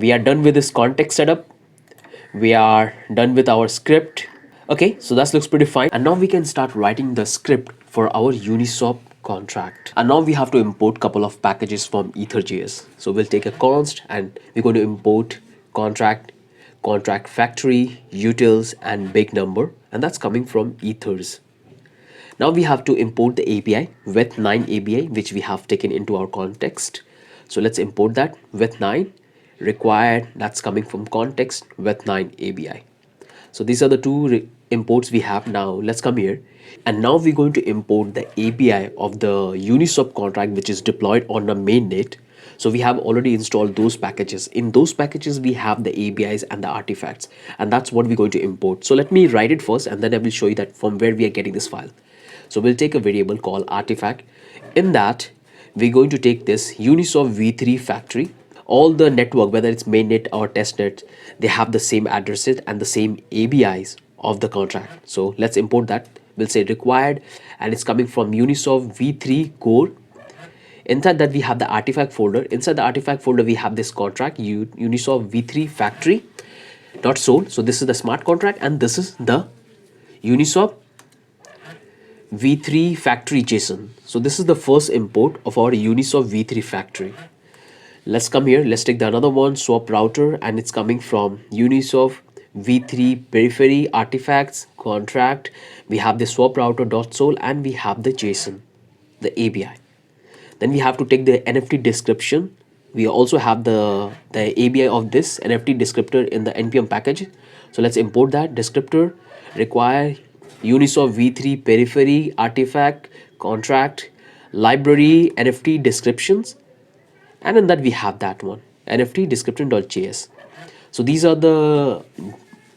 We are done with this context setup. We are done with our script. Okay, so that looks pretty fine. And now we can start writing the script for our Uniswap contract. And now we have to import couple of packages from Ether.js. So we'll take a const and we're going to import contract, contract factory, utils, and big number. And that's coming from Ethers. Now we have to import the API, with9 API, which we have taken into our context. So let's import that with9 required, that's coming from context with9 API. So these are the two imports we have. Now let's come here. And now we're going to import the API of the Uniswap contract, which is deployed on the mainnet. So we have already installed those packages. In those packages, we have the APIs and the artifacts, and that's what we're going to import. So let me write it first, and then I will show you that from where we are getting this file. So we'll take a variable called artifact. In that, we're going to take this Uniswap v3 factory. All the network, whether it's mainnet or testnet, they have the same addresses and the same APIs of the contract. So let's import that. We'll say required, and it's coming from Uniswap v3 core. Inside that we have the artifact folder. Inside the artifact folder we have this contract Uniswap v3 factory dot sol. So this is the smart contract, and this is the Uniswap v3 factory JSON. So this is the first import of our Uniswap v3 factory. Let's come here. Let's take the another one, swap router, and it's coming from Uniswap v3 periphery artifacts contract. We have the swap router.sol, and we have the JSON, the API. Then we have to take the NFT description. We also have the API of this NFT descriptor in the npm package. So let's import that descriptor. Require Uniswap v3 periphery artifact contract library NFT descriptions, and in that we have that one, NFT description.js. So these are the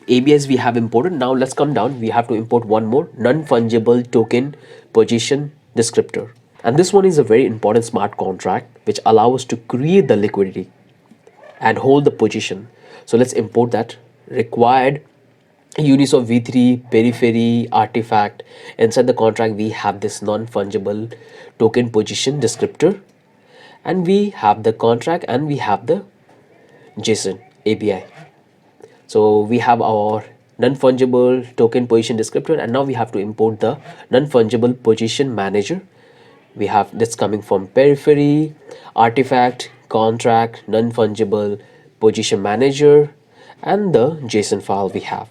APIs we have imported. Now let's come down. We have to import one more, non-fungible token position descriptor. And this one is a very important smart contract which allows us to create the liquidity and hold the position. So let's import that. Required Uniswap v3 periphery artifact. Inside the contract we have this non-fungible token position descriptor, and we have the contract, and we have the JSON API. So we have our non-fungible token position descriptor, and now we have to import the non-fungible position manager. We have this coming from periphery artifact contract non-fungible position manager, and the JSON file we have.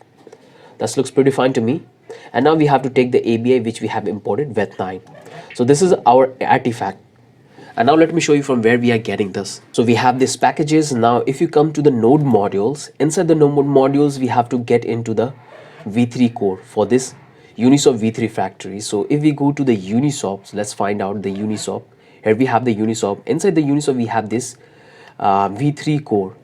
That looks pretty fine to me. And now we have to take the API which we have imported with9. So this is our artifact. And now let me show you from where we are getting this. So we have these packages. Now if you come to the node modules, inside the node modules we have to get into the v3 core for this Uniswap v3 factory. So if we go to the Uniswap, let's find out the Uniswap. Here we have the Uniswap. Inside the Uniswap we have this v3 core.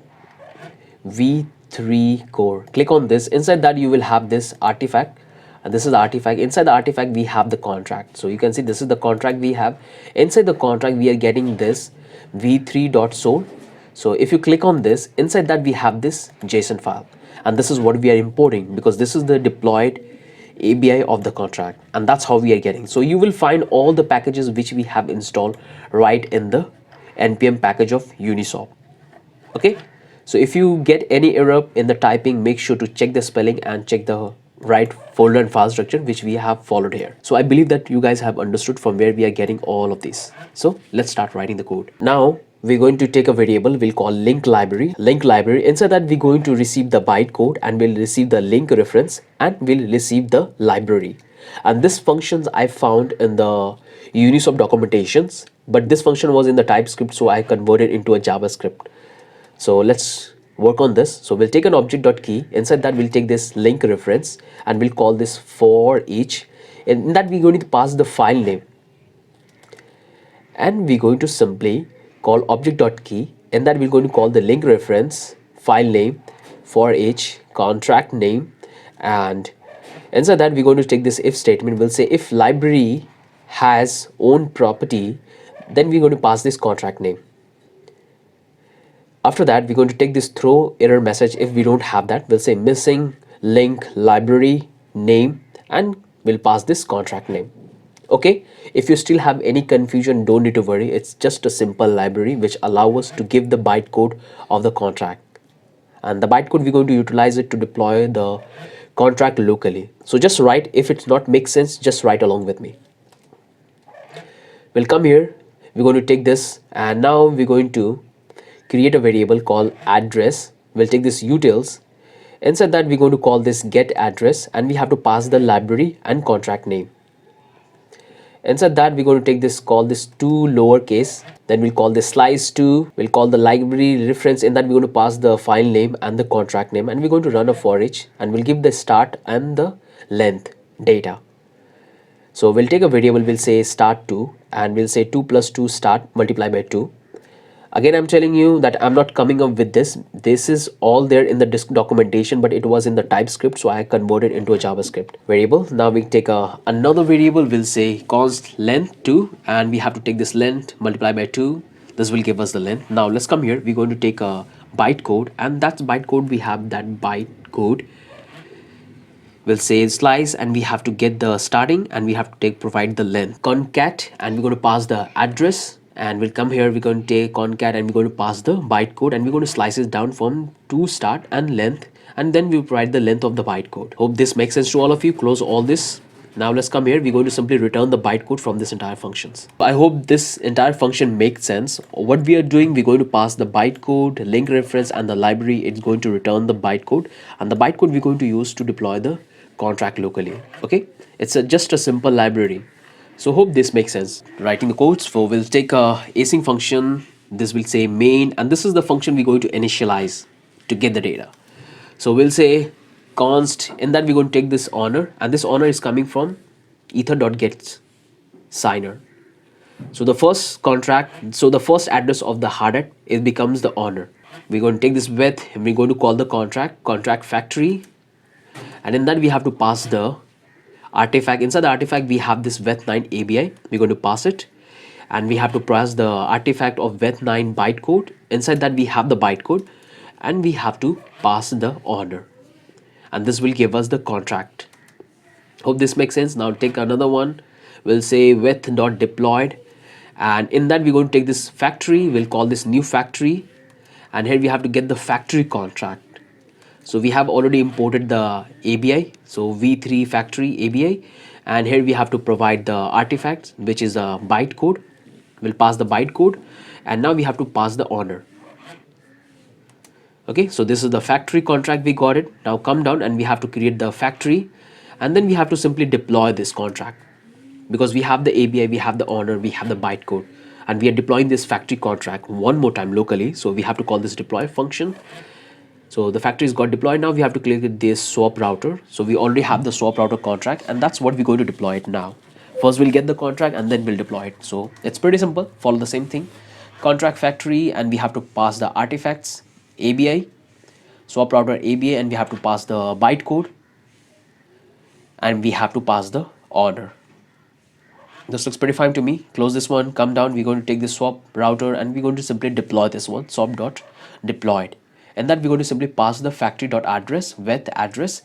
v3 core. Click on this. Inside that you will have this artifact, and this is the artifact. Inside the artifact we have the contract. So you can see this is the contract we have. Inside the contract we are getting this v3.sol. So if you click on this, inside that we have this JSON file, and this is what we are importing because this is the deployed API of the contract, and that's how we are getting. So you will find all the packages which we have installed right in the npm package of Uniswap. Okay, so if you get any error in the typing, make sure to check the spelling and check the right folder and file structure which we have followed here. So I believe that you guys have understood from where we are getting all of this. So let's start writing the code. Now we're going to take a variable we'll call link library. Inside that we're going to receive the bytecode, and we'll receive the link reference, and we'll receive the library. And this functions I found in the Uniswap documentations, but this function was in the TypeScript, so I converted into a JavaScript. So let's work on this. So we'll take an object.key. Inside that we'll take this link reference, and we'll call this for each. In that we're going to pass the file name, and we're going to simply call object.key. In that we're going to call the link reference, file name, for each, contract name, and inside that we're going to take this if statement. We'll say if library has own property, then we're going to pass this contract name. After that we're going to take this throw error message. If we don't have that, we'll say missing link library name, and we'll pass this contract name. Okay, if you still have any confusion, don't need to worry. It's just a simple library which allows us to give the bytecode of the contract. and the bytecode we're going to utilize it to deploy the contract locally. So just write, if it's not make sense, just write along with me. We'll come here, we're going to take this, and now we're going to create a variable called address. We'll take this utils. Inside that, we're going to call this get address, and we have to pass the library and contract name. Inside that, we're going to take this, call this to lowercase, then we'll call this slice to, we'll call the library reference. In that, we're going to pass the file name and the contract name, and we're going to run a for each, and we'll give the start and the length data. So we'll take a variable, we'll say start2, and we'll say 2 plus 2 start multiply by 2. Again, I'm telling you that I'm not coming up with this. This is all there in the documentation, but it was in the TypeScript, so I converted into a JavaScript variable. Now we take another variable, we'll say const length 2, and we have to take this length multiply by 2. This will give us the length. Now let's come here. We're going to take a bytecode, and that's bytecode. We have that bytecode. We'll say slice, and we have to get the starting, and we have to take provide the length concat, and we're going to pass the address, and we'll come here, we're going to take concat, and we're going to pass the bytecode, and we're going to slice it down from to start and length, and then we provide the length of the bytecode. Hope this makes sense to all of you. Close all this. Now let's come here, we're going to simply return the bytecode from this entire functions. I hope this entire function makes sense. What we are doing, we're going to pass the bytecode, link reference, and the library. It's going to return the bytecode, and the bytecode we're going to use to deploy the contract locally. Okay, it's just a simple library. So hope this makes sense. Writing the codes for, we'll take a async function. This will say main, and this is the function we're going to initialize to get the data. So we'll say const, in that we're going to take this honor, and this honor is coming from ether.get signer. So the first contract, so the first address of the hard hat, it becomes the honor. We're going to take this with, and we're going to call the contract factory, and in that we have to pass the artifact. Inside the artifact we have this with9 ABI. We're going to pass it, and we have to pass the artifact of with9 bytecode. Inside that we have the bytecode, and we have to pass the honor, and this will give us the contract. Hope this makes sense. Now take another one. We'll say with.deployed, and in that we're going to take this factory. We'll call this new factory, and here we have to get the factory contract. So we have already imported the ABI, so v3 factory ABI, and here we have to provide the artifacts, which is a bytecode. We'll pass the bytecode, and now we have to pass the honor. Okay, so this is the factory contract, we got it. Now come down, and we have to create the factory, and then we have to simply deploy this contract, because we have the ABI, we have the honor, we have the bytecode, and we are deploying this factory contract one more time locally. So we have to call this deploy function. So the factories got deployed. Now we have to click this swap router. So we already have the swap router contract, and that's what we're going to deploy it now. First we'll get the contract, and then we'll deploy it. So it's pretty simple. Follow the same thing. Contract factory, and we have to pass the artifacts ABI, swap router ABI, and we have to pass the bytecode, and we have to pass the honor. This looks pretty fine to me. Close this one, come down. We're going to take this swap router, and we're going to simply deploy this one, swap.deployed. And that we're going to simply pass the factory.address with address,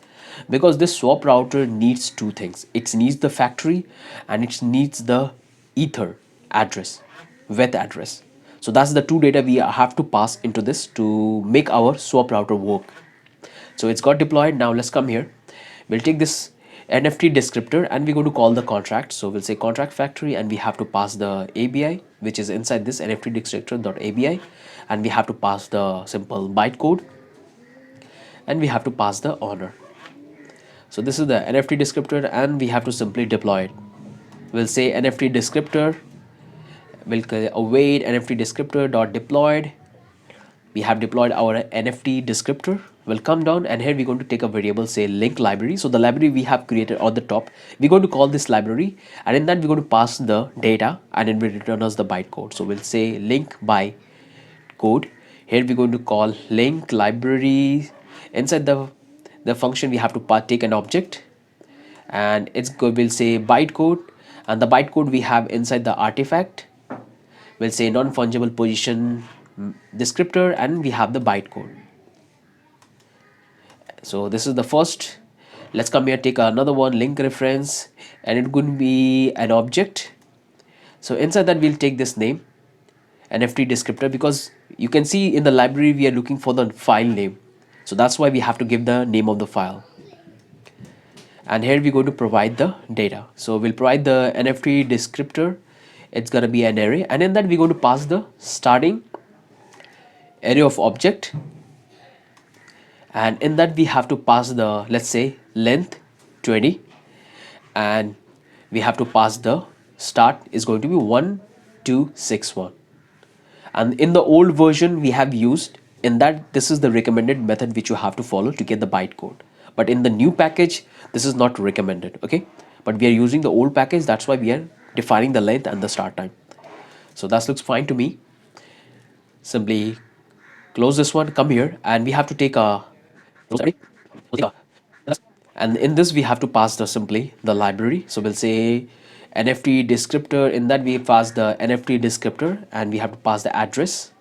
because this swap router needs two things. It needs the factory, and it needs the ether address with address. So that's the two data we have to pass into this to make our swap router work. So it's got deployed. Now let's come here. We'll take this NFT descriptor, and we're going to call the contract. So we'll say contract factory, and we have to pass the ABI, which is inside this NFT descriptor.abi, and we have to pass the simple bytecode, and we have to pass the honor. So this is the NFT descriptor, and we have to simply deploy it. We'll say NFT descriptor, we'll await NFT descriptor.deployed. We have deployed our NFT descriptor. We'll come down, and here we're going to take a variable, say link library. So the library we have created on the top, we're going to call this library, and in that we're going to pass the data, and it will return us the bytecode. So we'll say link by code. Here we're going to call link library. Inside the function we have to take an object, and it's good, we'll say bytecode, and the bytecode we have inside the artifact. We'll say non-fungible position descriptor, and we have the bytecode. So this is the first. Let's come here, take another one, link reference, and it's going to be an object. So inside that we'll take this name, NFT descriptor, because you can see in the library we are looking for the file name. So that's why we have to give the name of the file. And here we're going to provide the data. So we'll provide the NFT descriptor. It's going to be an array, and in that we're going to pass the starting array of object, and in that we have to pass the, let's say, length 20, and we have to pass the start is going to be 1261. And in the old version we have used, in that this is the recommended method which you have to follow to get the bytecode, but in the new package this is not recommended. Okay, but we are using the old package, that's why we are defining the length and the start time. So that looks fine to me. Simply close this one, come here, and we have to take a, and in this we have to pass the simply the library. So we'll say NFT descriptor, in that we pass the NFT descriptor, and we have to pass the address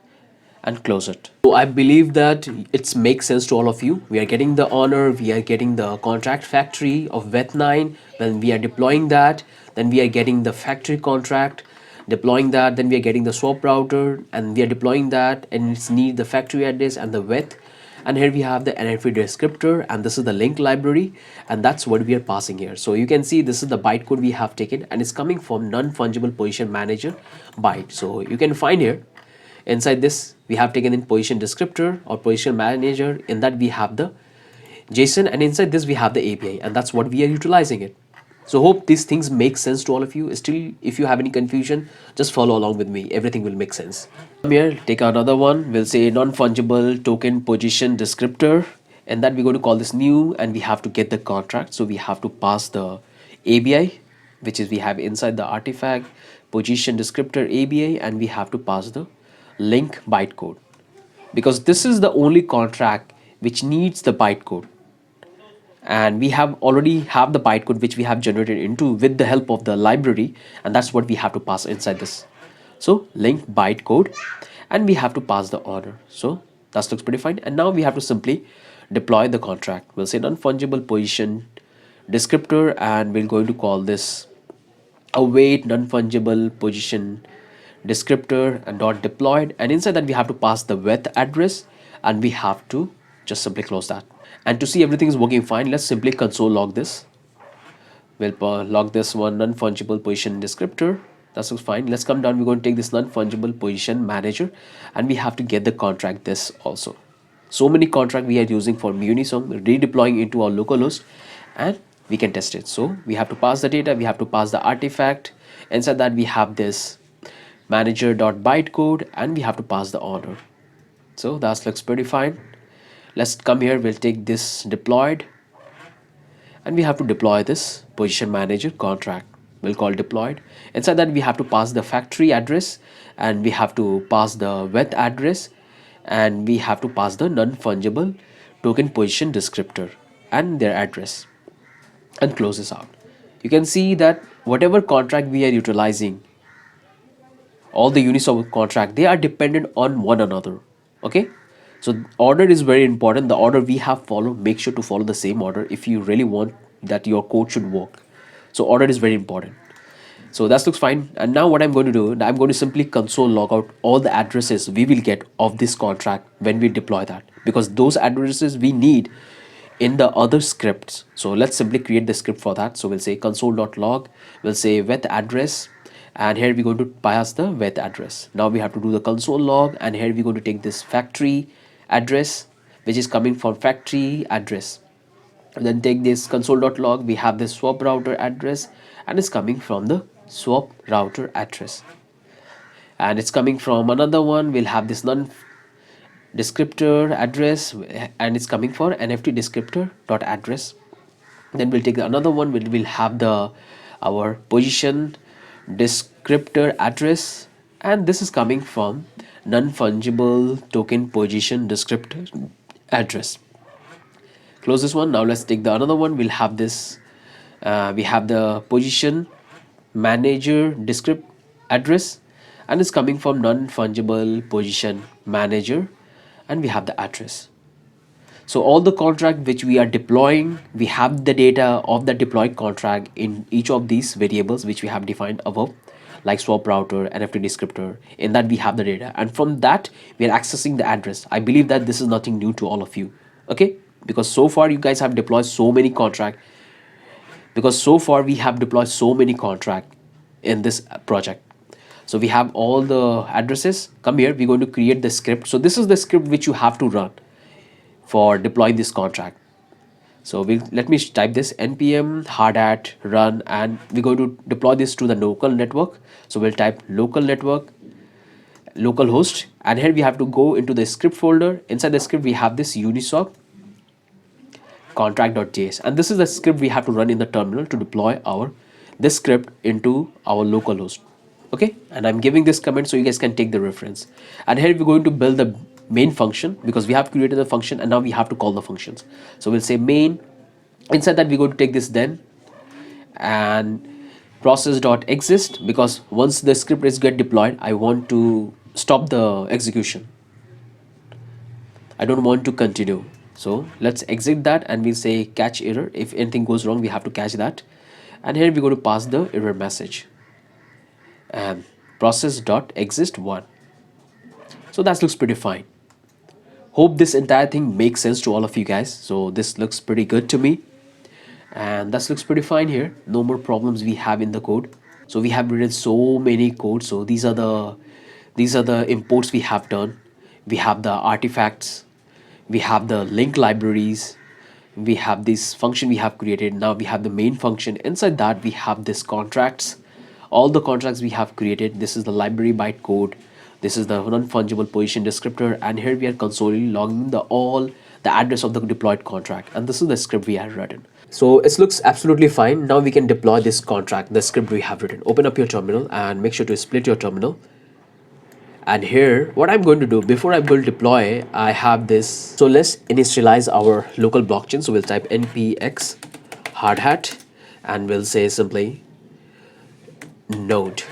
and close it. So I believe that it makes sense to all of you. We are getting the honor, we are getting the contract factory of VET9. When we are deploying that, then we are getting the factory contract, deploying that, then we are getting the swap router, and we are deploying that, and it's need the factory address and the VET. And here we have the NFT descriptor, and this is the link library, and that's what we are passing here. So you can see this is the bytecode we have taken, and it's coming from non-fungible position manager byte. So you can find here inside this we have taken in position descriptor or position manager, in that we have the JSON, and inside this we have the API, and that's what we are utilizing it. So hope these things make sense to all of you. Still, if you have any confusion, just follow along with me, everything will make sense. Come here, take another one, we'll say non-fungible token position descriptor, and that we're going to call this new, and we have to get the contract. So we have to pass the ABI, which is we have inside the artifact position descriptor ABI, and we have to pass the link bytecode, because this is the only contract which needs the bytecode, and we have already have the bytecode which we have generated into with the help of the library, and that's what we have to pass inside this. So link bytecode, and we have to pass the order. So that looks pretty fine, and now we have to simply deploy the contract. We'll say non-fungible position descriptor, and we're going to call this await non-fungible position descriptor and dot deployed, and inside that we have to pass the with address, and we have to just simply close that. And to see everything is working fine, let's simply console log this. We'll log this one non-fungible position descriptor. That's fine. Let's come down, we're going to take this non-fungible position manager, and we have to get the contract this also. So many contract we are using for Uniswap, redeploying into our localhost, and we can test it. So we have to pass the data, we have to pass the artifact, inside that we have this manager.bytecode, and we have to pass the order. So that looks pretty fine. Let's come here, we'll take this deployed, and we have to deploy this position manager contract. We'll call deployed. Inside that we have to pass the factory address, and we have to pass the with address, and we have to pass the non-fungible token position descriptor and their address, and close this out. You can see that whatever contract we are utilizing, all the Uniswap contract, they are dependent on one another. Okay, so order is very important. The order we have followed, make sure to follow the same order if you really want that your code should work. So order is very important. So that looks fine, and now what I'm going to do, I'm going to simply console log out all the addresses we will get of this contract when we deploy that, because those addresses we need in the other scripts. So let's simply create the script for that. So we'll say console.log, we'll say with address, and here we're going to pass the with address. Now we have to do the console log, and here we're going to take this factory address which is coming from factory address, and then take this console.log, we have this swap router address, and it's coming from the swap router address, and it's coming from another one, we'll have this non descriptor address, and it's coming for NFT descriptor dot address. Then we'll take another one, we'll have the our position descriptor address, and this is coming from non-fungible token position descriptor address. Close this one. Now let's take the another one, we'll have this we have the position manager descript address, and it's coming from non-fungible position manager, and we have the address. So all the contract which we are deploying, we have the data of the deployed contract in each of these variables which we have defined above, like swap router, NFT descriptor. In that we have the data, and from that we are accessing the address. I believe that this is nothing new to all of you. Okay, because so far you guys have deployed so many contract, because so far we have deployed so many contract in this project. So we have all the addresses. Come here, we're going to create the script. So this is the script which you have to run for deploying this contract. So let me type this npm hard at run, and we're going to deploy this to the local network. So we'll type local network localhost, and here we have to go into the script folder. Inside the script we have this uniswap contract.js, and this is the script we have to run in the terminal to deploy our this script into our localhost. Okay, and I'm giving this comment so you guys can take the reference. And here we're going to build the main function, because we have created the function and now we have to call the functions. So we'll say main. Inside that we're going to take this then and process.exist, because once the script is get deployed I want to stop the execution, I don't want to continue. So let's exit that and we'll say catch error. If anything goes wrong, we have to catch that. And here we're going to pass the error message. Process.exist1. So that looks pretty fine. Hope this entire thing makes sense to all of you guys. So this looks pretty good to me. And that looks pretty fine here. No more problems we have in the code. So we have written so many codes. So these are the imports we have done. We have the artifacts, we have the link libraries, we have this function we have created. Now we have the main function. Inside that we have this contracts, all the contracts we have created. This is the library bytecode, this is the non-fungible position descriptor, and here we are consolely logging the all the address of the deployed contract, and this is the script we have written. So it looks absolutely fine. Now we can deploy this contract, the script we have written. Open up your terminal and make sure to split your terminal. And here what I'm going to do before I'm going to deploy, I have this. So let's initialize our local blockchain. So we'll type npx hard hat and we'll say simply node.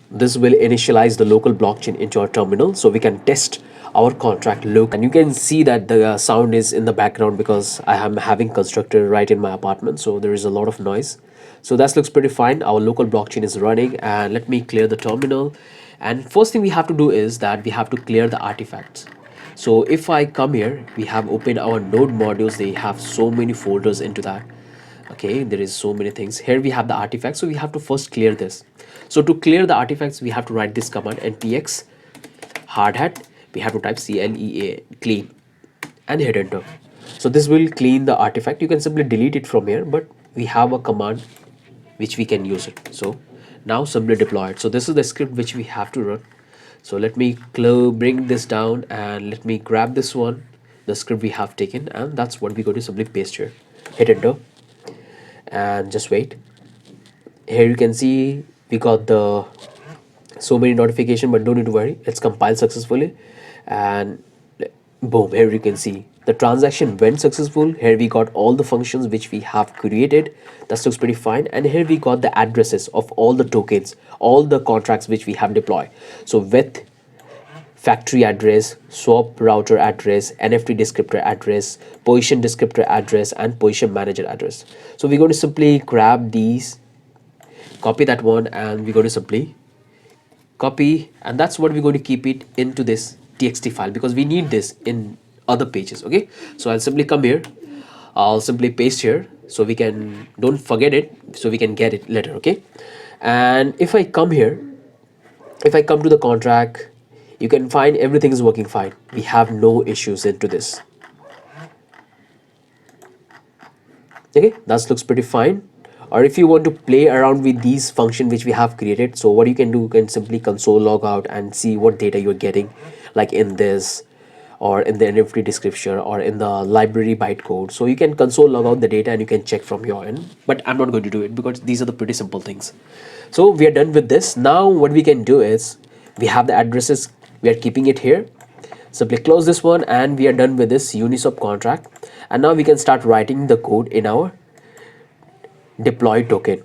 This will initialize the local blockchain into our terminal so we can test our contract look. And you can see that the sound is in the background because I am having constructor right in my apartment, so there is a lot of noise. So that looks pretty fine. Our local blockchain is running, and let me clear the terminal. And first thing we have to do is that we have to clear the artifacts. So if I come here, we have opened our node modules. They have so many folders into that. Okay, there is so many things here. We have the artifacts, so we have to first clear this. So to clear the artifacts we have to write this command npx hard hat. We have to type clean and hit enter. So this will clean the artifact. You can simply delete it from here, but we have a command which we can use it. So now simply deploy it. So this is the script which we have to run. So let me bring this down and let me grab this one, the script we have taken, and that's what we're going to simply paste here. Hit enter and just wait. Here you can see we got the so many notification, but don't need to worry, it's compiled successfully. And boom, here you can see the transaction went successful. Here we got all the functions which we have created. That looks pretty fine. And here we got the addresses of all the tokens, all the contracts which we have deployed. So with factory address, swap router address, NFT descriptor address, position descriptor address, and position manager address. So we're going to simply grab these, copy that one, and we're going to simply copy, and that's what we're going to keep it into this txt file because we need this in other pages. Okay, so I'll simply come here, I'll simply paste here so we can don't forget it, so we can get it later. Okay, and if I come here, if I come to the contract, you can find everything is working fine. We have no issues into this. Okay, that looks pretty fine. Or if you want to play around with these functions which we have created, so what you can do, you can simply console log out and see what data you're getting, like in this or in the NFT description or in the library bytecode. So you can console log out the data and you can check from your end, but I'm not going to do it because these are the pretty simple things. So we are done with this. Now what we can do is we have the addresses, we are keeping it here. Simply close this one and we are done with this Uniswap contract. And now we can start writing the code in our deploy token.